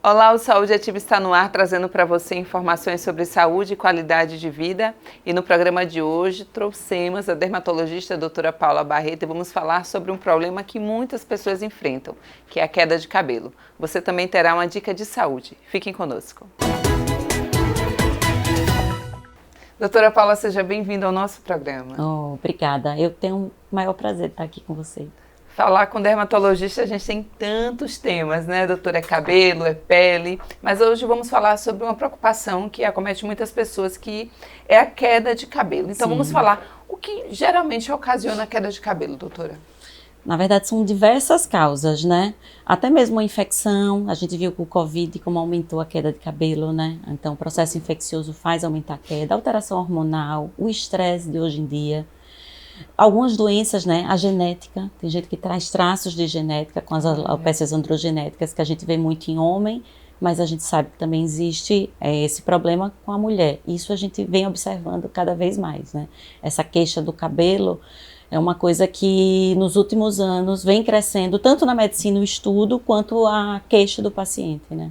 Olá, o Saúde Ativa está no ar, trazendo para você informações sobre saúde e qualidade de vida. E no programa de hoje trouxemos a dermatologista a doutora Paula Barreto e vamos falar sobre um problema que muitas pessoas enfrentam, que é a queda de cabelo. Você também terá uma dica de saúde. Fiquem conosco. Doutora Paula, seja bem-vinda ao nosso programa. Obrigada, eu tenho o maior prazer de estar aqui com você. Falar com dermatologista, a gente tem tantos temas, né, doutora? É cabelo, é pele, mas hoje vamos falar sobre uma preocupação que acomete muitas pessoas, que é a queda de cabelo. Então vamos falar o que geralmente ocasiona a queda de cabelo, doutora? Na verdade, são diversas causas, né? Até mesmo a infecção, a gente viu com o Covid como aumentou a queda de cabelo, né? Então o processo infeccioso faz aumentar a queda, a alteração hormonal, o estresse de hoje em dia. Algumas doenças, né, a genética, tem gente que traz traços de genética com as alopécias androgenéticas, que a gente vê muito em homem, mas a gente sabe que também existe esse problema com a mulher. Isso a gente vem observando cada vez mais, né? Essa queixa do cabelo é uma coisa que nos últimos anos vem crescendo, tanto na medicina, o estudo, quanto a queixa do paciente, né?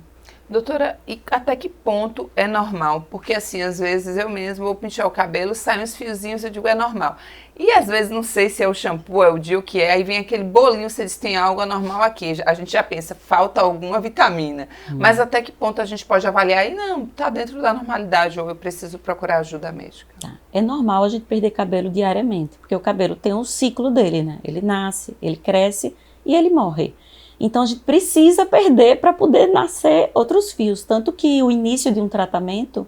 Doutora, e até que ponto é normal? Porque assim, às vezes eu mesmo vou pintar o cabelo, saem uns fiozinhos, eu digo é normal. E às vezes não sei se é o shampoo, é o dia, o que é, aí vem aquele bolinho, você diz tem algo anormal aqui. A gente já pensa, falta alguma vitamina. Mas até que ponto a gente pode avaliar e não, tá dentro da normalidade ou eu preciso procurar ajuda médica? É normal a gente perder cabelo diariamente, porque o cabelo tem um ciclo dele, né? Ele nasce, ele cresce e ele morre. Então a gente precisa perder para poder nascer outros fios, tanto que o início de um tratamento,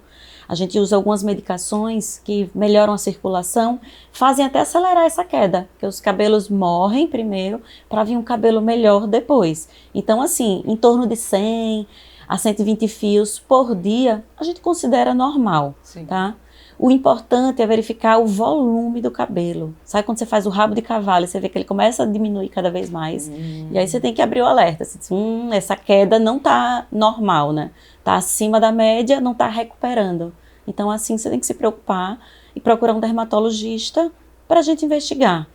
a gente usa algumas medicações que melhoram a circulação, fazem até acelerar essa queda, porque os cabelos morrem primeiro para vir um cabelo melhor depois. Então assim, em torno de 100 a 120 fios por dia, a gente considera normal, tá? O importante é verificar o volume do cabelo. Sabe quando você faz o rabo de cavalo e você vê que ele começa a diminuir cada vez mais? E aí você tem que abrir o alerta. Você diz, essa queda não está normal, né? Está acima da média, não está recuperando. Então assim você tem que se preocupar e procurar um dermatologista para a gente investigar.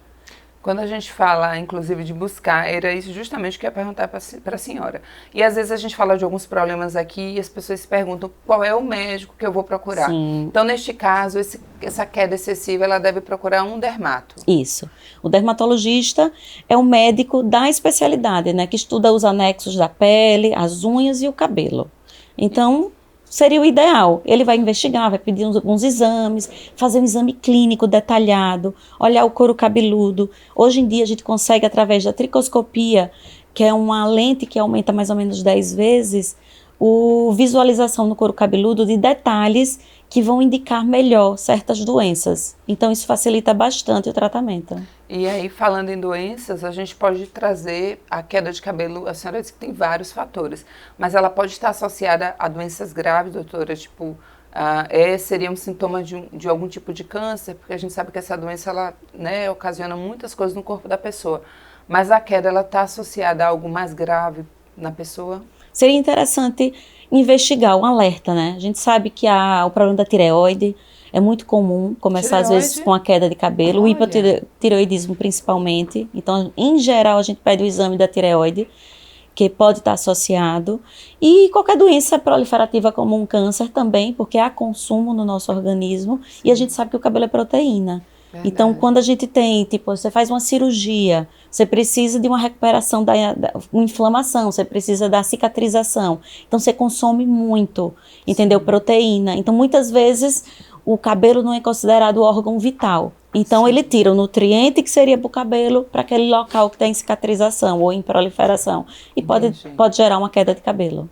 Quando a gente fala, inclusive, de buscar, era isso justamente que eu ia perguntar para a senhora. E às vezes a gente fala de alguns problemas aqui e as pessoas se perguntam qual é o médico que eu vou procurar. Sim. Então, neste caso, essa queda excessiva, ela deve procurar um dermato. Isso. O dermatologista é o médico da especialidade, né? Que estuda os anexos da pele, as unhas e o cabelo. Então, seria o ideal. Ele vai investigar, vai pedir alguns exames, fazer um exame clínico detalhado, olhar o couro cabeludo. Hoje em dia a gente consegue, através da tricoscopia, que é uma lente que aumenta mais ou menos 10 vezes, a visualização no couro cabeludo de detalhes que vão indicar melhor certas doenças. Então isso facilita bastante o tratamento. E aí, falando em doenças, a gente pode trazer a queda de cabelo, a senhora disse que tem vários fatores, mas ela pode estar associada a doenças graves, doutora, tipo, seria um sintoma de algum tipo de câncer, porque a gente sabe que essa doença, ela, né, ocasiona muitas coisas no corpo da pessoa, mas a queda, ela está associada a algo mais grave na pessoa? Seria interessante investigar o alerta, né? A gente sabe que o problema da tireoide é muito comum, começar às vezes com a queda de cabelo, o hipotireoidismo principalmente. Então, em geral, a gente pede o exame da tireoide, que pode estar associado. E qualquer doença proliferativa como um câncer também, porque há consumo no nosso organismo. Sim. E a gente sabe que o cabelo é proteína. Verdade. Então, quando a gente tem, tipo, você faz uma cirurgia, você precisa de uma recuperação da inflamação, você precisa da cicatrização. Então, você consome muito, entendeu? Sim. Proteína. Então, muitas vezes, o cabelo não é considerado órgão vital. Então, Sim. ele tira o nutriente que seria para o cabelo para aquele local que está em cicatrização ou em proliferação. E pode gerar uma queda de cabelo.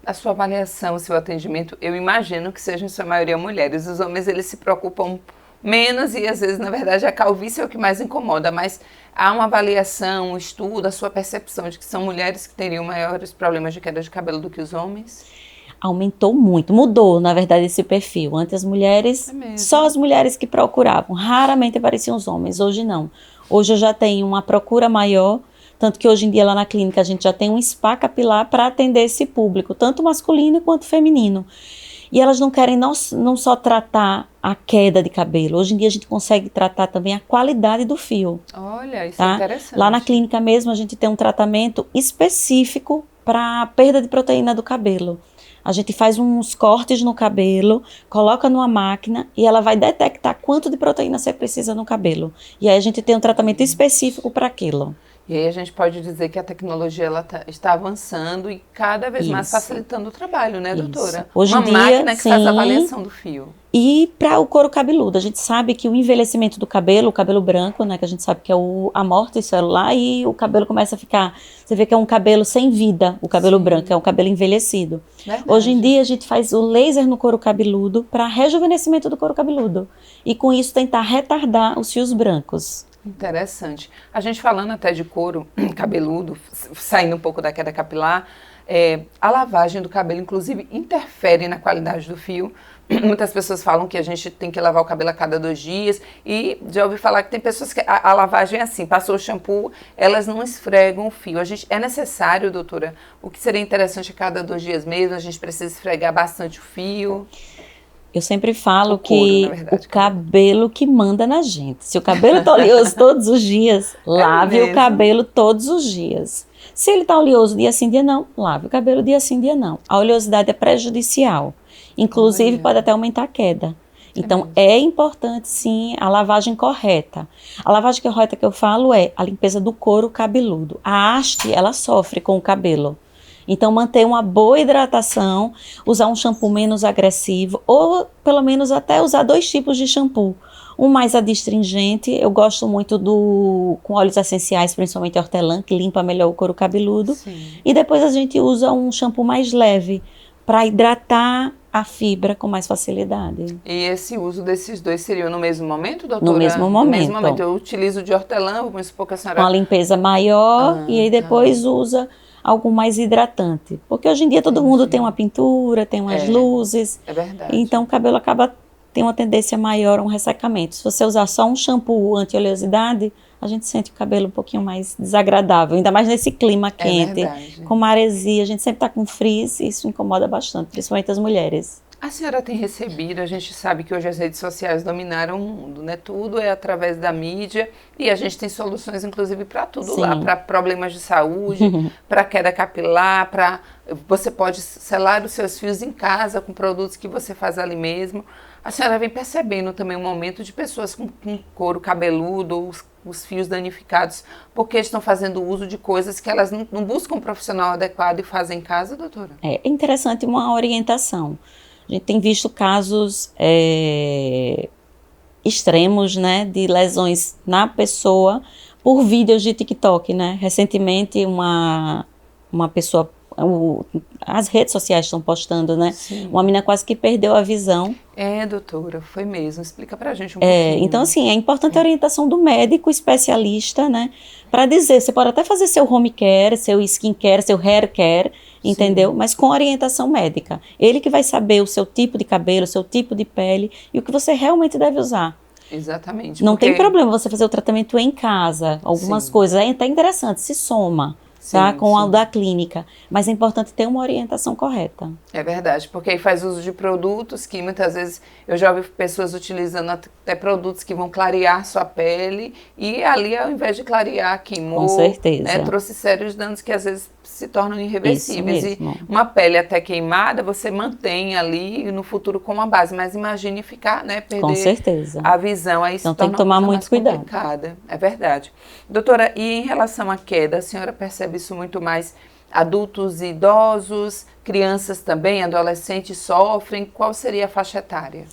A sua avaliação, o seu atendimento, eu imagino que sejam em sua maioria mulheres. Os homens, eles se preocupam menos e às vezes, na verdade, a calvície é o que mais incomoda, mas há uma avaliação, um estudo, a sua percepção de que são mulheres que teriam maiores problemas de queda de cabelo do que os homens? Aumentou muito, mudou, na verdade, esse perfil. Antes as mulheres, só as mulheres que procuravam, raramente apareciam os homens, hoje não. Hoje eu já tenho uma procura maior, tanto que hoje em dia lá na clínica a gente já tem um spa capilar para atender esse público, tanto masculino quanto feminino. E elas não querem não só tratar a queda de cabelo. Hoje em dia a gente consegue tratar também a qualidade do fio. Olha, isso tá? é interessante. Lá na clínica mesmo a gente tem um tratamento específico para perda de proteína do cabelo. A gente faz uns cortes no cabelo, coloca numa máquina e ela vai detectar quanto de proteína você precisa no cabelo. E aí a gente tem um tratamento específico para aquilo. E aí a gente pode dizer que a tecnologia ela está avançando e cada vez mais Isso. facilitando o trabalho, né, doutora? Hoje Uma em dia, máquina que faz a sim. avaliação do fio. E para o couro cabeludo, a gente sabe que o envelhecimento do cabelo, o cabelo branco, né, que a gente sabe que é a morte celular, e o cabelo começa a ficar, você vê que é um cabelo sem vida, o cabelo branco, é um cabelo envelhecido. Verdade. Hoje em dia a gente faz o laser no couro cabeludo para rejuvenescimento do couro cabeludo e com isso tentar retardar os fios brancos. Interessante. A gente falando até de couro cabeludo, saindo um pouco da queda capilar, a lavagem do cabelo, inclusive, interfere na qualidade do fio. Muitas pessoas falam que a gente tem que lavar o cabelo a cada 2 dias e já ouvi falar que tem pessoas que a lavagem é assim, passou o shampoo, elas não esfregam o fio. É necessário, doutora, o que seria interessante a cada 2 dias mesmo, a gente precisa esfregar bastante o fio? Eu sempre falo couro, que na verdade, o cabelo que manda na gente. Se o cabelo tá oleoso todos os dias, lave o mesmo? cabelo todos os dias. Se ele tá oleoso dia sim, dia não, lave o cabelo dia sim, dia não. A oleosidade é prejudicial. Inclusive, Olha. pode até aumentar a queda. Então, é importante, sim, a lavagem correta. A lavagem correta que eu falo é a limpeza do couro cabeludo. A haste, ela sofre com o cabelo. Então, manter uma boa hidratação, usar um shampoo menos agressivo, ou pelo menos até usar 2 tipos de shampoo. Um mais adstringente, eu gosto muito com óleos essenciais, principalmente hortelã, que limpa melhor o couro cabeludo. Sim. E depois a gente usa um shampoo mais leve, para hidratar a fibra com mais facilidade. E esse uso desses 2 seria no mesmo momento, doutora? No mesmo momento. No mesmo momento. Eu utilizo de hortelã, vamos supor que a senhora... Com a limpeza maior e aí depois usa algo mais hidratante. Porque hoje em dia todo mundo tem uma pintura, tem umas luzes. É verdade. Então o cabelo tem uma tendência maior a um ressecamento. Se você usar só um shampoo anti-oleosidade, a gente sente o cabelo um pouquinho mais desagradável. Ainda mais nesse clima quente, com maresia. A gente sempre está com frizz e isso incomoda bastante, principalmente as mulheres. A senhora tem recebido, a gente sabe que hoje as redes sociais dominaram o mundo, né? Tudo é através da mídia e a gente tem soluções, inclusive, para tudo. Sim. Lá, para problemas de saúde, para queda capilar, você pode selar os seus fios em casa com produtos que você faz ali mesmo. A senhora vem percebendo também um momento de pessoas com couro cabeludo ou os fios danificados, porque estão fazendo uso de coisas que elas não buscam um profissional adequado e fazem em casa, doutora? É interessante uma orientação. A gente tem visto casos extremos, né, de lesões na pessoa por vídeos de TikTok, né? Recentemente uma pessoa, as redes sociais estão postando, né? Sim. Uma menina quase que perdeu a visão. Doutora, foi mesmo. Explica pra gente um pouquinho. Então, assim, é importante a orientação do médico especialista, né? Para dizer, você pode até fazer seu home care, seu skin care, seu hair care, entendeu? Sim. Mas com orientação médica. Ele que vai saber o seu tipo de cabelo, o seu tipo de pele e o que você realmente deve usar. Exatamente. Não tem problema você fazer o tratamento em casa, algumas coisas. É até interessante, se soma. Tá? Com o da clínica, mas é importante ter uma orientação correta. É verdade, porque aí faz uso de produtos que muitas vezes eu já ouvi pessoas utilizando até produtos que vão clarear sua pele e ali ao invés de clarear, queimou. Com certeza. Né, trouxe sérios danos que às vezes se tornam irreversíveis. E uma pele até queimada você mantém ali no futuro com uma base, mas imagine ficar, né, perder com certeza. A visão, aí então se torna tem que tomar muito cuidado. Complicada. É verdade. Doutora, e em relação à queda, a senhora percebe isso muito mais adultos e idosos, crianças também, adolescentes sofrem? Qual seria a faixa etária?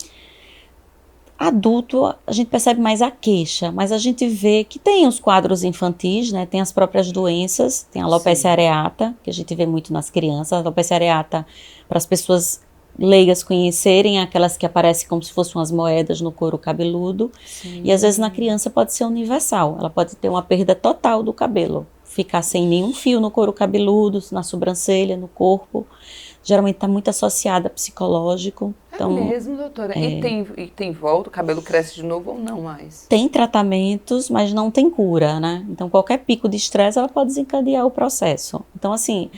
Adulto, a gente percebe mais a queixa, mas a gente vê que tem os quadros infantis, né? Tem as próprias doenças, tem a alopecia areata, que a gente vê muito nas crianças. A alopecia areata, para as pessoas leigas conhecerem, aquelas que aparecem como se fossem umas moedas no couro cabeludo. Sim. E às vezes na criança pode ser universal, ela pode ter uma perda total do cabelo, ficar sem nenhum fio no couro cabeludo, na sobrancelha, no corpo. Geralmente está muito associada a psicológico. Então, mesmo, doutora? E tem volta? O cabelo cresce de novo ou não mais? Tem tratamentos, mas não tem cura, né? Então, qualquer pico de estresse, ela pode desencadear o processo. Então, assim,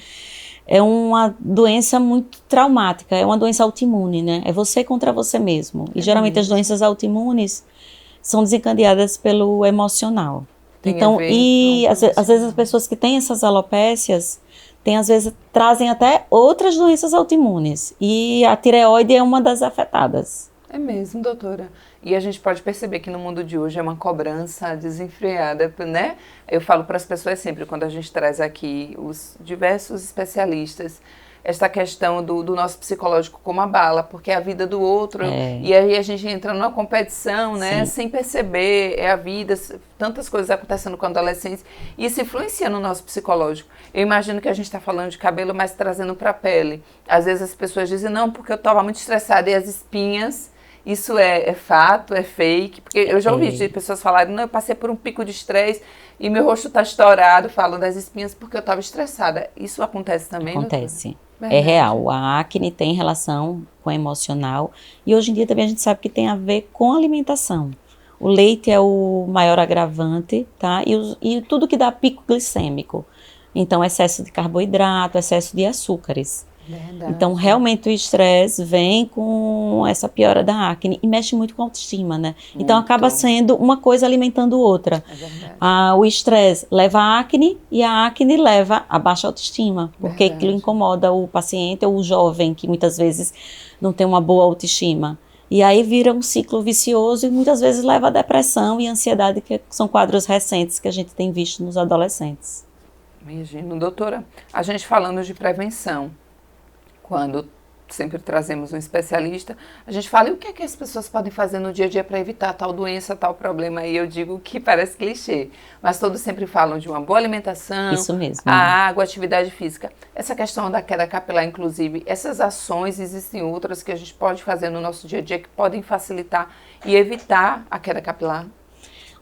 é uma doença muito traumática, é uma doença autoimune, né? É você contra você mesmo. E geralmente as doenças autoimunes são desencadeadas pelo emocional. Então, às vezes as pessoas que têm essas alopécias às vezes, trazem até outras doenças autoimunes. E a tireoide é uma das afetadas. É mesmo, doutora. E a gente pode perceber que no mundo de hoje é uma cobrança desenfreada, né? Eu falo para as pessoas sempre, quando a gente traz aqui os diversos especialistas, esta questão do nosso psicológico como a bala, porque é a vida do outro, e aí a gente entra numa competição, né? Sim. Sem perceber, é a vida, tantas coisas acontecendo com adolescentes, e isso influencia no nosso psicológico. Eu imagino que a gente está falando de cabelo, mas trazendo para a pele. Às vezes as pessoas dizem, não, porque eu estava muito estressada, e as espinhas... Isso é fato, é fake, porque eu já ouvi de pessoas falarem, não, eu passei por um pico de estresse e meu rosto está estourado, falam das espinhas porque eu estava estressada. Isso acontece também? Acontece. É real. A acne tem relação com o emocional e hoje em dia também a gente sabe que tem a ver com a alimentação. O leite é o maior agravante, tá? E tudo que dá pico glicêmico. Então, excesso de carboidrato, excesso de açúcares. Verdade. Então, realmente o estresse vem com essa piora da acne e mexe muito com a autoestima, né? Muito. Então, acaba sendo uma coisa alimentando outra. É verdade. O estresse leva a acne e a acne leva a baixa autoestima, porque aquilo incomoda o paciente ou o jovem, que muitas vezes não tem uma boa autoestima. E aí vira um ciclo vicioso e muitas vezes leva a depressão e ansiedade, que são quadros recentes que a gente tem visto nos adolescentes. Imagino, doutora, a gente falando de prevenção, quando sempre trazemos um especialista, a gente fala, e o que é que as pessoas podem fazer no dia a dia para evitar tal doença, tal problema? E eu digo que parece clichê, mas todos sempre falam de uma boa alimentação, isso mesmo, a água, atividade física. Essa questão da queda capilar, inclusive, essas ações, existem outras que a gente pode fazer no nosso dia a dia que podem facilitar e evitar a queda capilar?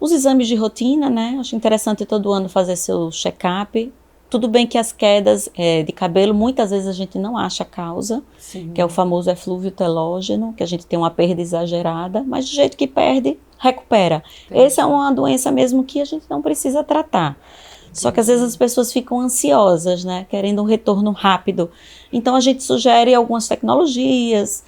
Os exames de rotina, né? Acho interessante todo ano fazer seu check-up. Tudo bem que as quedas de cabelo, muitas vezes a gente não acha a causa, que é o famoso eflúvio telógeno, que a gente tem uma perda exagerada, mas do jeito que perde, recupera. Essa é uma doença mesmo que a gente não precisa tratar. Só que às vezes as pessoas ficam ansiosas, né, querendo um retorno rápido. Então a gente sugere algumas tecnologias,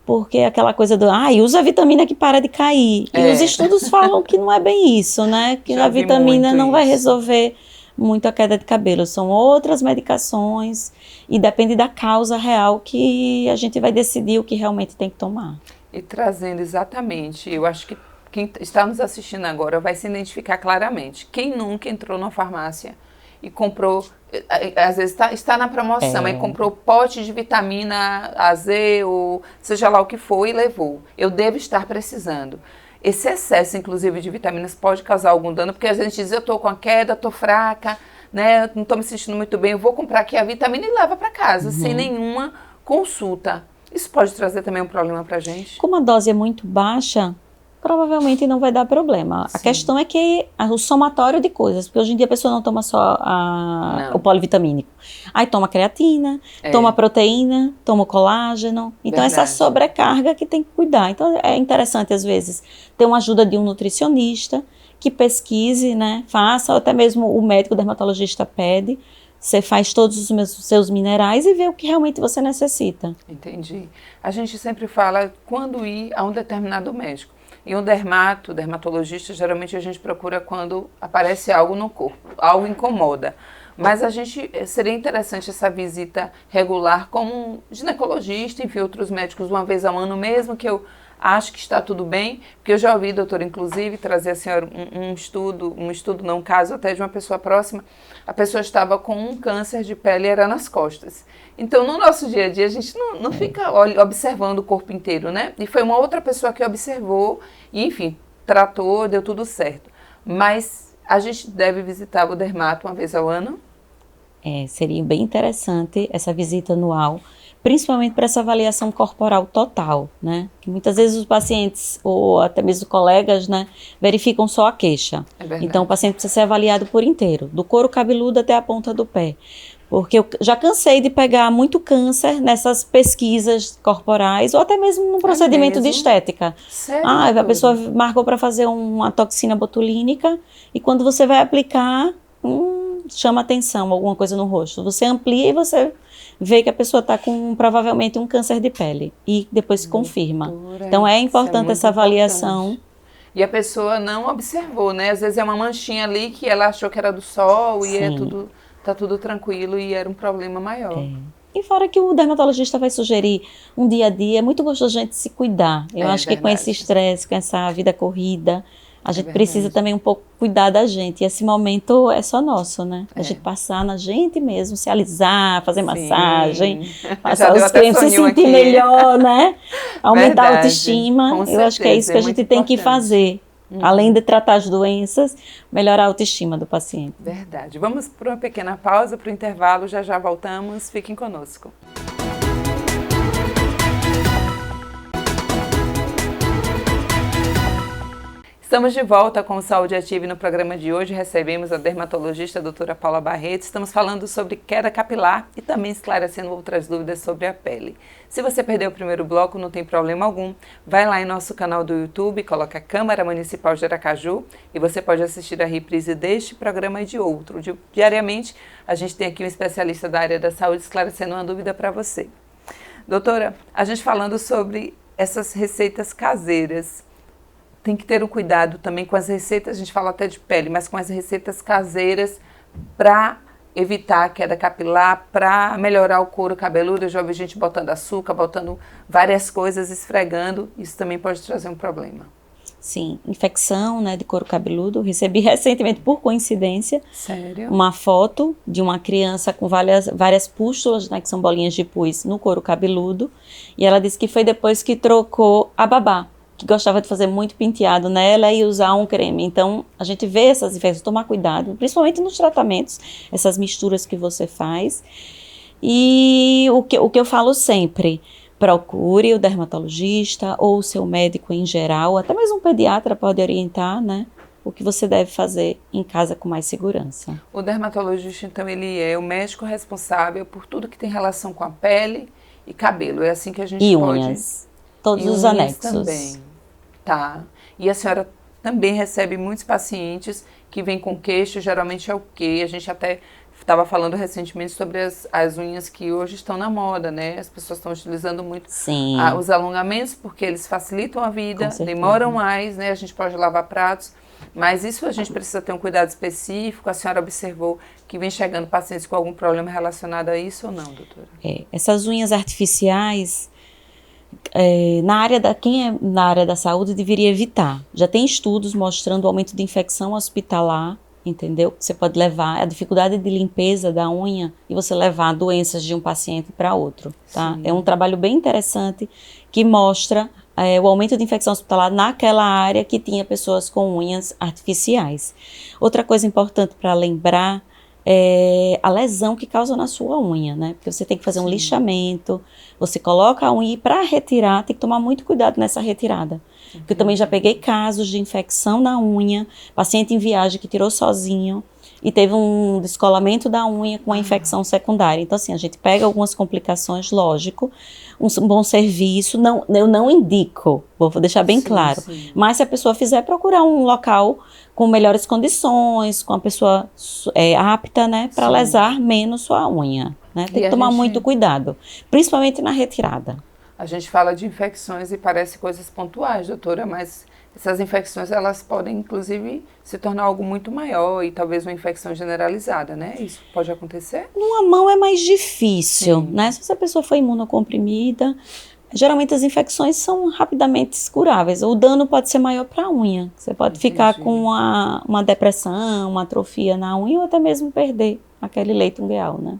porque aquela coisa do, usa a vitamina que para de cair. E os estudos falam que não é bem isso, né, que a vitamina não vai resolver muito a queda de cabelo, são outras medicações e depende da causa real que a gente vai decidir o que realmente tem que tomar. E trazendo exatamente, eu acho que quem está nos assistindo agora vai se identificar claramente. Quem nunca entrou numa farmácia e comprou, às vezes está na promoção, aí comprou pote de vitamina A, Z ou seja lá o que for e levou. Eu devo estar precisando. Esse excesso, inclusive, de vitaminas pode causar algum dano, porque às vezes a gente diz, eu estou com a queda, estou fraca, né, não estou me sentindo muito bem, eu vou comprar aqui a vitamina e leva para casa, sem nenhuma consulta. Isso pode trazer também um problema para a gente? Como a dose é muito baixa, provavelmente não vai dar problema. A questão é que o somatório de coisas, porque hoje em dia a pessoa não toma só o polivitamínico. Aí toma creatina, toma proteína, toma colágeno. Então essa sobrecarga que tem que cuidar. Então é interessante às vezes ter uma ajuda de um nutricionista que pesquise, né, faça, ou até mesmo o médico dermatologista pede. Você faz todos os seus minerais e vê o que realmente você necessita. Entendi. A gente sempre fala quando ir a um determinado médico. E um dermatologista, geralmente a gente procura quando aparece algo no corpo, algo incomoda. Mas seria interessante essa visita regular como um ginecologista, enfim, outros médicos uma vez ao ano mesmo, que eu acho que está tudo bem, porque eu já ouvi, doutora, inclusive, trazer a senhora um caso até de uma pessoa próxima, a pessoa estava com um câncer de pele e era nas costas. Então, no nosso dia a dia, a gente não fica observando o corpo inteiro, né? E foi uma outra pessoa que observou e, enfim, tratou, deu tudo certo. Mas a gente deve visitar o dermato uma vez ao ano? Seria bem interessante essa visita anual, principalmente para essa avaliação corporal total, né? Que muitas vezes os pacientes, ou até mesmo colegas, né, verificam só a queixa. Então o paciente precisa ser avaliado por inteiro, do couro cabeludo até a ponta do pé. Porque eu já cansei de pegar muito câncer nessas pesquisas corporais, ou até mesmo num procedimento de estética. Sério? A pessoa marcou para fazer uma toxina botulínica, e quando você vai aplicar, chama atenção alguma coisa no rosto. Você amplia e você vê que a pessoa está com provavelmente um câncer de pele e depois se confirma. Então é importante essa avaliação. E a pessoa não observou, né? Às vezes é uma manchinha ali que ela achou que era do sol e é tudo tá tudo tranquilo e era um problema maior. E fora que o dermatologista vai sugerir um dia a dia, é muito gostoso a gente se cuidar. Eu acho que com esse estresse, com essa vida corrida, a gente precisa também um pouco cuidar da gente. E esse momento é só nosso, né? A gente passar na gente mesmo, se alisar, fazer massagem, passar os cremes, se sentir melhor, né? Aumentar a autoestima. Eu acho que é isso que a gente tem que fazer. Além de tratar as doenças, melhorar a autoestima do paciente. Verdade. Vamos para uma pequena pausa, para o intervalo, já já voltamos. Fiquem conosco. Estamos de volta com o Saúde Ativa e no programa de hoje recebemos a dermatologista a doutora Paula Barreto. Estamos falando sobre queda capilar e também esclarecendo outras dúvidas sobre a pele. Se você perdeu o primeiro bloco, não tem problema algum. Vai lá em nosso canal do YouTube, coloca Câmara Municipal de Aracaju e você pode assistir a reprise deste programa e de outro. Diariamente, a gente tem aqui um especialista da área da saúde esclarecendo uma dúvida para você. Doutora, a gente falando sobre essas receitas caseiras. Tem que ter um cuidado também com as receitas, a gente fala até de pele, mas com as receitas caseiras para evitar a queda capilar, para melhorar o couro cabeludo. Eu já vi gente botando açúcar, botando várias coisas, esfregando, isso também pode trazer um problema. Sim, infecção, né, de couro cabeludo. Recebi recentemente, por coincidência, uma foto de uma criança com várias pústulas, né, que são bolinhas de pus no couro cabeludo, e ela disse que foi depois que trocou a babá, que gostava de fazer muito penteado nela e usar um creme. Então, a gente vê essas infecções, tomar cuidado, principalmente nos tratamentos, essas misturas que você faz. E o que eu falo sempre, procure o dermatologista ou o seu médico em geral, até mesmo um pediatra pode orientar, né, o que você deve fazer em casa com mais segurança. O dermatologista, então, ele é o médico responsável por tudo que tem relação com a pele e cabelo. É assim que a gente pode... Unhas. Todos os anexos. Também. Tá. E a senhora também recebe muitos pacientes que vêm com queixo, geralmente é o quê? A gente até estava falando recentemente sobre as unhas que hoje estão na moda, né? As pessoas estão utilizando muito os alongamentos porque eles facilitam a vida, demoram mais, né? A gente pode lavar pratos, mas isso a gente precisa ter um cuidado específico. A senhora observou que vem chegando pacientes com algum problema relacionado a isso ou não, doutora? Essas unhas artificiais... quem é na área da saúde deveria evitar. Já tem estudos mostrando o aumento de infecção hospitalar, entendeu? Você pode levar a dificuldade de limpeza da unha e você levar doenças de um paciente para outro, tá? Sim. É um trabalho bem interessante que mostra o aumento de infecção hospitalar naquela área que tinha pessoas com unhas artificiais. Outra coisa importante para lembrar é a lesão que causa na sua unha, né? Porque você tem que fazer um lixamento, você coloca a unha e para retirar, tem que tomar muito cuidado nessa retirada. Porque eu também já peguei casos de infecção na unha, paciente em viagem que tirou sozinho e teve um descolamento da unha com a infecção secundária. Então, assim, a gente pega algumas complicações, lógico, um bom serviço, eu não indico, vou deixar bem claro, mas se a pessoa fizer, procurar um local com melhores condições, com a pessoa apta, né, para lesar menos sua unha, né? Tem que tomar muito cuidado, principalmente na retirada. A gente fala de infecções e parece coisas pontuais, doutora, mas essas infecções, elas podem, inclusive, se tornar algo muito maior e talvez uma infecção generalizada, né? Isso pode acontecer? Numa mão é mais difícil, né? Se essa pessoa foi imunocomprimida, geralmente as infecções são rapidamente curáveis. O dano pode ser maior para a unha. Você pode ficar com uma depressão, uma atrofia na unha ou até mesmo perder aquele leito ungueal, né?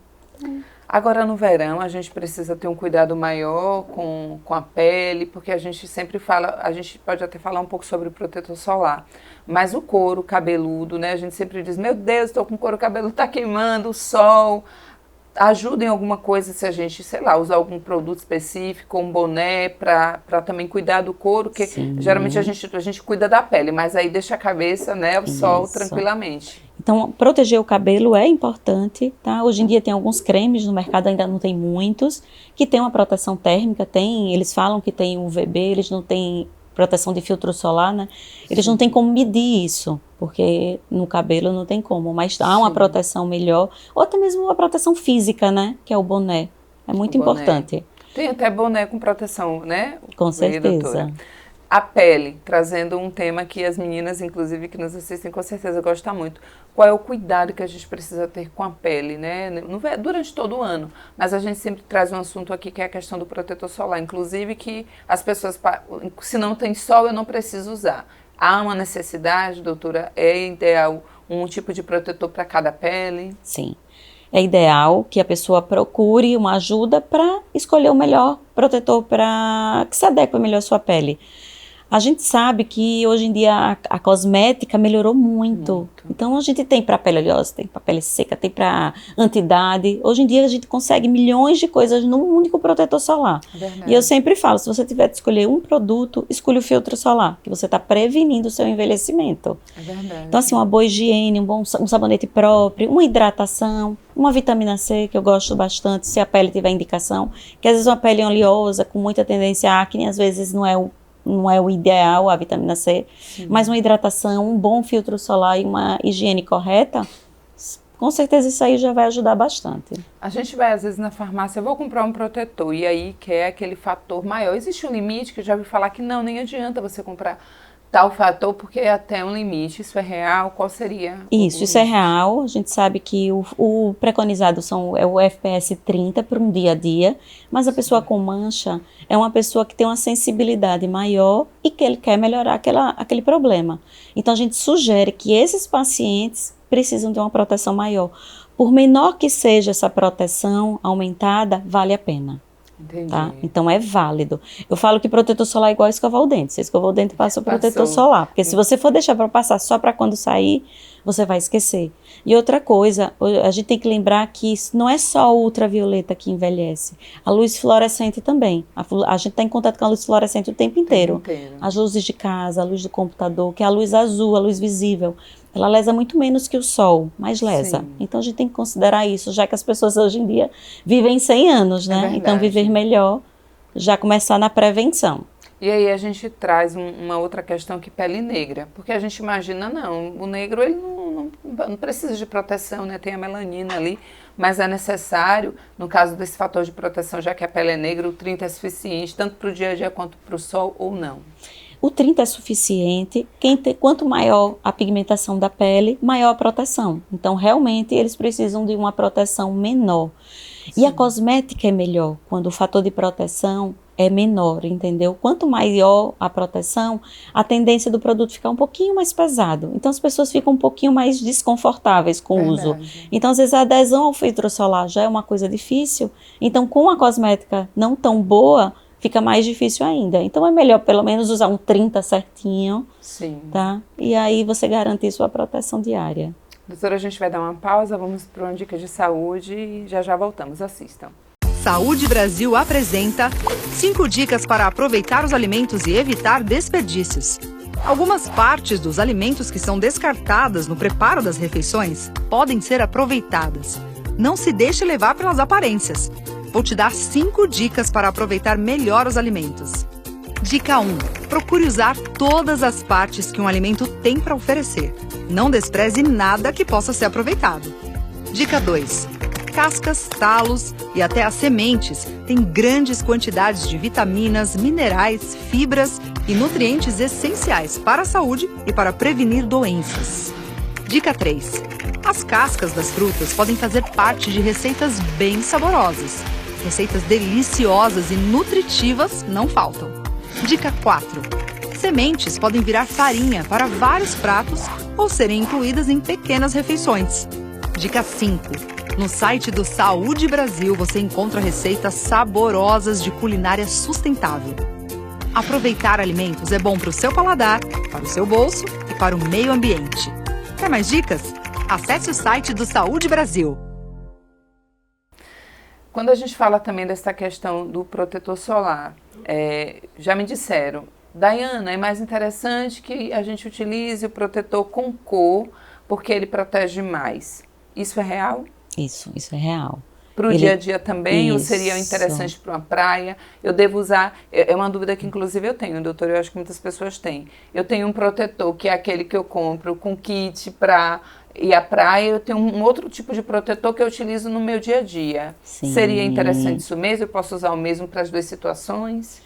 Agora no verão a gente precisa ter um cuidado maior com a pele, porque a gente sempre fala, a gente pode até falar um pouco sobre o protetor solar, mas o couro cabeludo, né? A gente sempre diz, meu Deus, estou com o couro cabeludo, tá queimando, o sol. Ajuda em alguma coisa se a gente, sei lá, usar algum produto específico, um boné para também cuidar do couro, porque geralmente a gente cuida da pele, mas aí deixa a cabeça, né, ao sol tranquilamente. Então, proteger o cabelo é importante, tá? Hoje em dia tem alguns cremes no mercado, ainda não tem muitos, que tem uma proteção térmica, eles falam que tem UVB, eles não têm proteção de filtro solar, né? Eles não têm como medir isso, porque no cabelo não tem como, mas há uma proteção melhor, ou até mesmo uma proteção física, né? Que é o boné. É muito importante. Tem até boné com proteção, né? Com certeza. A pele, trazendo um tema que as meninas, inclusive, que nos assistem, com certeza gostam muito. Qual é o cuidado que a gente precisa ter com a pele, né? Durante todo o ano. Mas a gente sempre traz um assunto aqui que é a questão do protetor solar. Inclusive que as pessoas, se não tem sol, eu não preciso usar. Há uma necessidade, doutora? É ideal um tipo de protetor para cada pele? Sim. É ideal que a pessoa procure uma ajuda para escolher o melhor protetor que se adeque melhor à sua pele. A gente sabe que hoje em dia a cosmética melhorou muito. Então a gente tem para pele oleosa, tem para pele seca, tem para anti-idade. Hoje em dia a gente consegue milhões de coisas num único protetor solar. Verdade. E eu sempre falo, se você tiver de escolher um produto, escolha o filtro solar, que você está prevenindo o seu envelhecimento. É verdade. Então assim, uma boa higiene, um sabonete próprio, uma hidratação, uma vitamina C, que eu gosto bastante, se a pele tiver indicação, que às vezes uma pele oleosa, com muita tendência à acne, às vezes não é o ideal, a vitamina C, sim, mas uma hidratação, um bom filtro solar e uma higiene correta, com certeza isso aí já vai ajudar bastante. A gente vai às vezes na farmácia, eu vou comprar um protetor, e aí quer aquele fator maior. Existe um limite, que eu já ouvi falar que não, nem adianta você comprar tal fator, porque é até um limite. Isso é real? Qual seria? Isso é real. A gente sabe que o preconizado é o FPS 30 para um dia a dia, mas a pessoa com mancha é uma pessoa que tem uma sensibilidade maior e que ele quer melhorar aquele problema. Então a gente sugere que esses pacientes precisam de uma proteção maior. Por menor que seja essa proteção aumentada, vale a pena. Entendi. Tá? Então é válido. Eu falo que protetor solar é igual escovar o dente. Você escovou o dente, passa o protetor solar. Porque se você for deixar para passar só para quando sair, você vai esquecer. E outra coisa, a gente tem que lembrar que isso não é só o ultravioleta que envelhece. A luz fluorescente também. A gente está em contato com a luz fluorescente o tempo inteiro. As luzes de casa, a luz do computador, que é a luz azul, a luz visível. Ela lesa muito menos que o sol, mas lesa. Sim. Então a gente tem que considerar isso, já que as pessoas hoje em dia vivem 100 anos, né? Então viver melhor, já começar na prevenção. E aí a gente traz uma outra questão, que pele negra. Porque a gente imagina, não, o negro ele não precisa de proteção, né? Tem a melanina ali, mas é necessário, no caso desse fator de proteção, já que a pele é negra, o 30 é suficiente, tanto para o dia a dia quanto para o sol, ou não? O 30 é suficiente. Quanto maior a pigmentação da pele, maior a proteção. Então, realmente, eles precisam de uma proteção menor. Sim. E a cosmética é melhor, quando o fator de proteção é menor, entendeu? Quanto maior a proteção, a tendência do produto ficar um pouquinho mais pesado. Então, as pessoas ficam um pouquinho mais desconfortáveis com o uso. Então, às vezes, a adesão ao filtro solar já é uma coisa difícil. Então, com a cosmética não tão boa, fica mais difícil ainda. Então é melhor pelo menos usar um 30 certinho. Sim. Tá? E aí você garante sua proteção diária. Doutora, a gente vai dar uma pausa, vamos para uma dica de saúde e já voltamos. Assistam. Saúde Brasil apresenta 5 dicas para aproveitar os alimentos e evitar desperdícios. Algumas partes dos alimentos que são descartadas no preparo das refeições podem ser aproveitadas. Não se deixe levar pelas aparências. Vou te dar 5 dicas para aproveitar melhor os alimentos. Dica 1. Procure usar todas as partes que um alimento tem para oferecer. Não despreze nada que possa ser aproveitado. Dica 2. Cascas, talos e até as sementes têm grandes quantidades de vitaminas, minerais, fibras e nutrientes essenciais para a saúde e para prevenir doenças. Dica 3. As cascas das frutas podem fazer parte de receitas bem saborosas. Receitas deliciosas e nutritivas não faltam. Dica 4. Sementes podem virar farinha para vários pratos ou serem incluídas em pequenas refeições. Dica 5. No site do Saúde Brasil você encontra receitas saborosas de culinária sustentável. Aproveitar alimentos é bom para o seu paladar, para o seu bolso e para o meio ambiente. Quer mais dicas? Acesse o site do Saúde Brasil. Quando a gente fala também dessa questão do protetor solar, já me disseram, Dayana, é mais interessante que a gente utilize o protetor com cor, porque ele protege mais. Isso é real? Isso é real. Para o dia a dia também, ou seria interessante para uma praia? Eu devo usar, é uma dúvida que inclusive eu tenho, doutor, eu acho que muitas pessoas têm. Eu tenho um protetor, que é aquele que eu compro com kit para ir à praia, eu tenho um outro tipo de protetor que eu utilizo no meu dia a dia. Sim. Seria interessante isso mesmo? Eu posso usar o mesmo para as duas situações?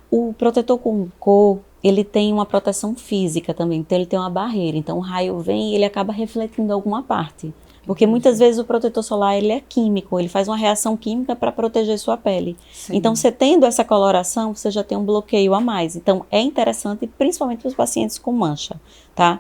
O protetor com cor, ele tem uma proteção física também, então ele tem uma barreira. Então o raio vem e ele acaba refletindo alguma parte. Porque muitas vezes o protetor solar ele é químico, ele faz uma reação química para proteger sua pele. Sim. Então, você tendo essa coloração, você já tem um bloqueio a mais. Então, é interessante, principalmente para os pacientes com mancha, tá?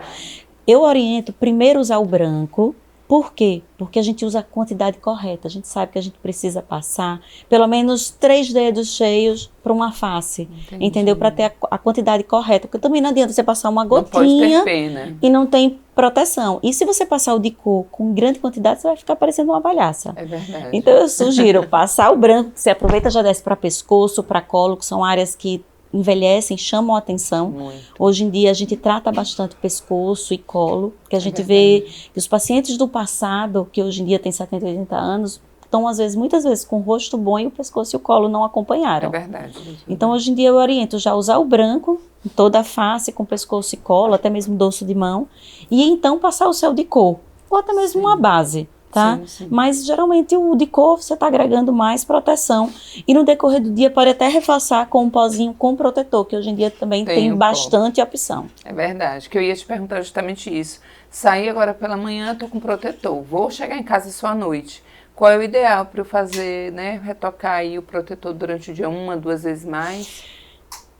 Eu oriento primeiro usar o branco. Por quê? Porque a gente usa a quantidade correta. A gente sabe que a gente precisa passar pelo menos 3 dedos cheios para uma face. Entendi. Entendeu? Para ter a quantidade correta. Porque também não adianta você passar uma Não pode gotinha ter pena. e não tem proteção. E se você passar o de cor com grande quantidade, você vai ficar parecendo uma palhaça. É verdade. Então eu sugiro passar o branco, que você aproveita e já desce para pescoço, para colo, que são áreas que envelhecem, chamam a atenção. Muito. Hoje em dia a gente trata bastante pescoço e colo, que a gente vê que os pacientes do passado, que hoje em dia têm 70, 80 anos, estão muitas vezes com o rosto bom e o pescoço e o colo não acompanharam. É verdade. Então hoje em dia eu oriento já a usar o branco em toda a face, com pescoço e colo, até mesmo dorso de mão, e então passar o céu de cor, ou até mesmo uma base. Tá? Sim. Mas geralmente o de cor você está agregando mais proteção e no decorrer do dia pode até reforçar com um pozinho com protetor, que hoje em dia também tem bastante opção. É verdade, que eu ia te perguntar justamente isso. Saí agora pela manhã, tô com protetor, vou chegar em casa só à noite. Qual é o ideal para eu fazer, né, retocar aí o protetor durante o dia, 1, 2 vezes mais?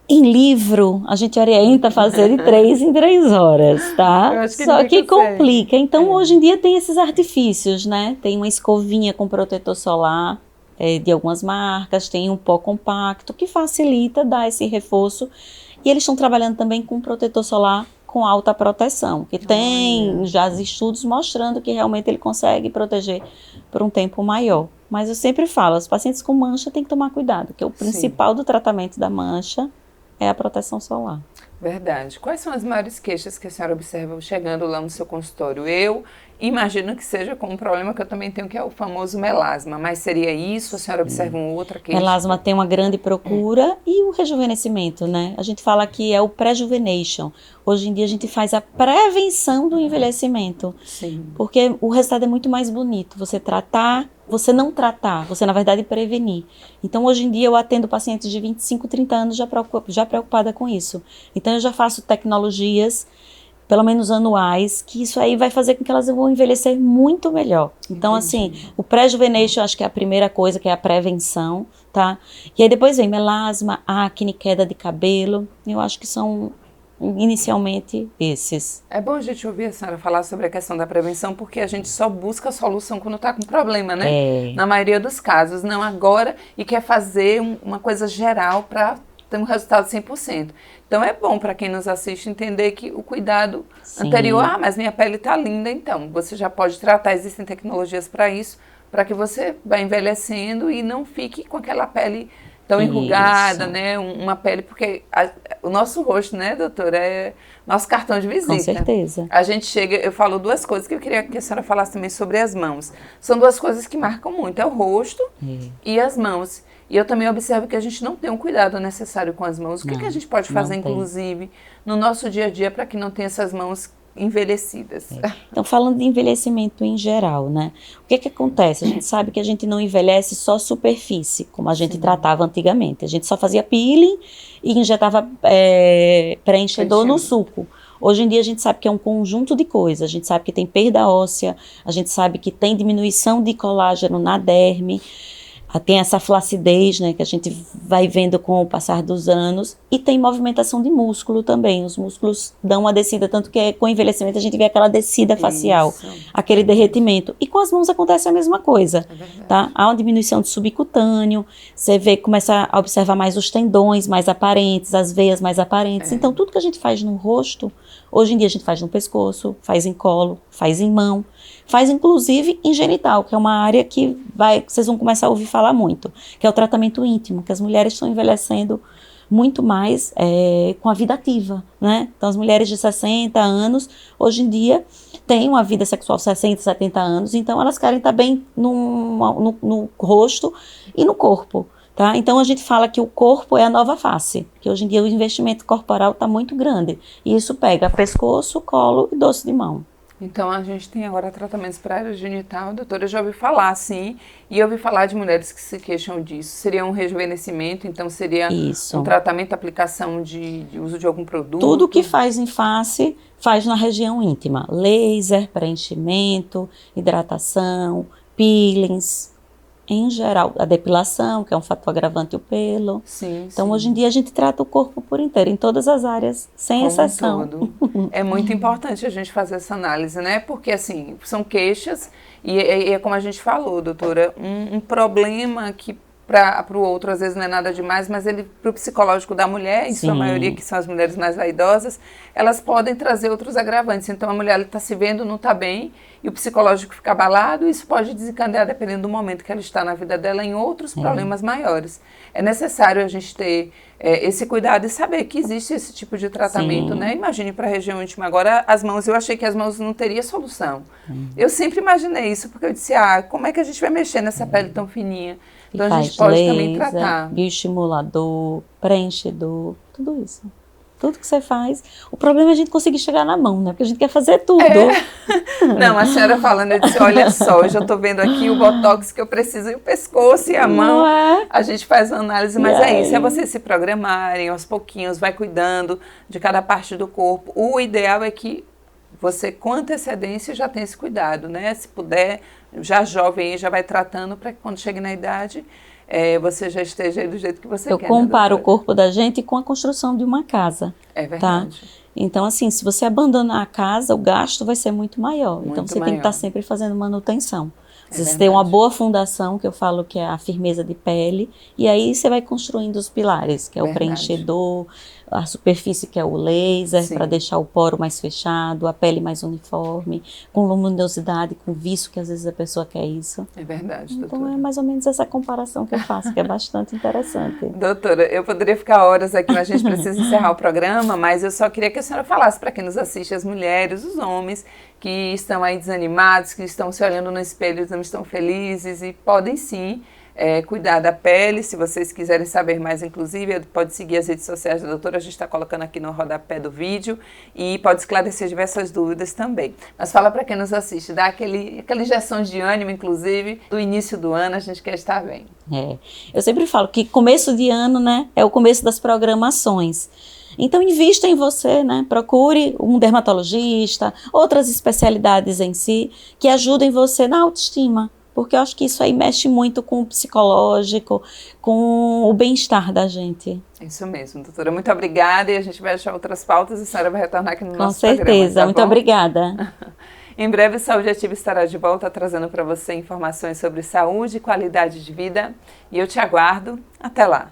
Em livro, a gente orienta a fazer de 3 em 3 horas, tá? Eu acho que Só que consegue. complica. Então, hoje em dia tem esses artifícios, né? Tem uma escovinha com protetor solar de algumas marcas, tem um pó compacto que facilita dar esse reforço. E eles estão trabalhando também com protetor solar com alta proteção, que tem já estudos mostrando que realmente ele consegue proteger por um tempo maior. Mas eu sempre falo, os pacientes com mancha têm que tomar cuidado, que o principal do tratamento da mancha é a proteção solar. Verdade. Quais são as maiores queixas que a senhora observa chegando lá no seu consultório? Eu imagino que seja com um problema que eu também tenho, que é o famoso melasma. Mas seria isso? A senhora observa uma outra queixa? Melasma tem uma grande procura e o rejuvenescimento, né? A gente fala que é o pré-juvenation. Hoje em dia a gente faz a prevenção do envelhecimento. Sim. Porque o resultado é muito mais bonito. Você tratar, você não tratar, você na verdade prevenir. Então hoje em dia eu atendo pacientes de 25, 30 anos já preocupada com isso. Então eu já faço tecnologias, pelo menos anuais, que isso aí vai fazer com que elas vão envelhecer muito melhor. Então, assim, o pré-juvenation, acho que é a primeira coisa, que é a prevenção, tá? E aí depois vem melasma, acne, queda de cabelo. Eu acho que são inicialmente esses. É bom a gente ouvir a senhora falar sobre a questão da prevenção, porque a gente só busca a solução quando está com problema, né? Na maioria dos casos, não agora, e quer fazer uma coisa geral para ter um resultado 100%. Então é bom para quem nos assiste entender que o cuidado anterior, mas minha pele está linda, então você já pode tratar, existem tecnologias para isso, para que você vá envelhecendo e não fique com aquela pele tão enrugada, né? Uma pele, porque o nosso rosto, né, doutora, é nosso cartão de visita. Com certeza. A gente chega, eu falo 2 coisas que eu queria que a senhora falasse também sobre as mãos. São 2 coisas que marcam muito, é o rosto e as mãos. E eu também observo que a gente não tem um cuidado necessário com as mãos. O que a gente pode fazer, inclusive, no nosso dia a dia para que não tenha essas mãos envelhecidas? Então, falando de envelhecimento em geral, né? O que acontece? A gente sabe que a gente não envelhece só superfície, como a gente tratava antigamente. A gente só fazia peeling e injetava preenchedor no suco. Hoje em dia a gente sabe que é um conjunto de coisas. A gente sabe que tem perda óssea, a gente sabe que tem diminuição de colágeno na derme, tem essa flacidez, né, que a gente vai vendo com o passar dos anos, e tem movimentação de músculo também. Os músculos dão uma descida, tanto que com o envelhecimento a gente vê aquela descida facial, aquele derretimento. E com as mãos acontece a mesma coisa, tá? Há uma diminuição de subcutâneo, você vê, começa a observar mais os tendões mais aparentes, as veias mais aparentes. Então tudo que a gente faz no rosto, hoje em dia a gente faz no pescoço, faz em colo, faz em mão, faz inclusive em genital, que é uma área que vocês vão começar a ouvir falar muito, que é o tratamento íntimo, que as mulheres estão envelhecendo muito mais com a vida ativa, né? Então as mulheres de 60 anos, hoje em dia, têm uma vida sexual 60, 70 anos, então elas querem estar bem no rosto e no corpo. Tá? Então a gente fala que o corpo é a nova face, que hoje em dia o investimento corporal está muito grande, e isso pega pescoço, colo e dorso de mão. Então, a gente tem agora tratamentos para a área genital. Doutora, eu já ouvi falar, sim, e ouvi falar de mulheres que se queixam disso. Seria um rejuvenescimento, então seria Isso. um tratamento, aplicação de uso de algum produto? Tudo que faz em face, faz na região íntima. Laser, preenchimento, hidratação, peelings, em geral, a depilação, que é um fator agravante o pelo. Sim, então, sim. hoje em dia, a gente trata o corpo por inteiro, em todas as áreas, sem Como exceção. todo. É muito importante a gente fazer essa análise, né? Porque, assim, são queixas e é como a gente falou, doutora, um problema que para o outro às vezes não é nada demais, mas ele para o psicológico da mulher, em sua maioria, que são as mulheres mais vaidosas, elas podem trazer outros agravantes. Então a mulher está se vendo, não está bem, e o psicológico fica abalado, e isso pode desencadear, dependendo do momento que ela está na vida dela, em outros problemas maiores. É necessário a gente ter esse cuidado e saber que existe esse tipo de tratamento, né? Imagine para a região íntima. Agora, as mãos, eu achei que as mãos não teria solução. Eu sempre imaginei isso, porque eu disse, como é que a gente vai mexer nessa pele tão fininha? Então a gente pode laser, também tratar. Bioestimulador, preenchedor, tudo isso. Tudo que você faz. O problema é a gente conseguir chegar na mão, né? Porque a gente quer fazer tudo. Não, a senhora falando, eu disse, olha só, eu já estou vendo aqui o botox que eu preciso, e o pescoço e a mão. A gente faz uma análise, mas é isso, é vocês se programarem aos pouquinhos, vai cuidando de cada parte do corpo. O ideal é que você, com antecedência, já tenha esse cuidado, né? Se puder, já jovem, já vai tratando para que quando chegue na idade, você já esteja aí do jeito que você quer. Eu comparo o corpo da gente com a construção de uma casa. É verdade. Tá? Então, assim, se você abandonar a casa, o gasto vai ser muito maior. Muito então, você maior. tem que estar sempre fazendo manutenção. Você tem uma boa fundação, que eu falo que é a firmeza de pele, e aí você vai construindo os pilares, que é o preenchedor, a superfície, que é o laser, para deixar o poro mais fechado, a pele mais uniforme, com luminosidade, com viço, que às vezes a pessoa quer isso. É verdade, doutora. Então é mais ou menos essa comparação que eu faço, que é bastante interessante. Doutora, eu poderia ficar horas aqui, mas a gente precisa encerrar o programa, mas eu só queria que a senhora falasse para quem nos assiste, as mulheres, os homens, que estão aí desanimados, que estão se olhando no espelho e não estão felizes, e podem sim cuidar da pele. Se vocês quiserem saber mais, inclusive, pode seguir as redes sociais da doutora, a gente está colocando aqui no rodapé do vídeo, e pode esclarecer diversas dúvidas também. Mas fala para quem nos assiste, dá aquela injeção de ânimo, inclusive, do início do ano, a gente quer estar bem. Eu sempre falo que começo de ano, né, é o começo das programações. Então, invista em você, né? Procure um dermatologista, outras especialidades em si, que ajudem você na autoestima. Porque eu acho que isso aí mexe muito com o psicológico, com o bem-estar da gente. Isso mesmo, doutora. Muito obrigada, e a gente vai achar outras pautas e a senhora vai retornar aqui no nosso programa. Com certeza, muito obrigada. Em breve, Saúde Ativa estará de volta, trazendo para você informações sobre saúde e qualidade de vida. E eu te aguardo. Até lá.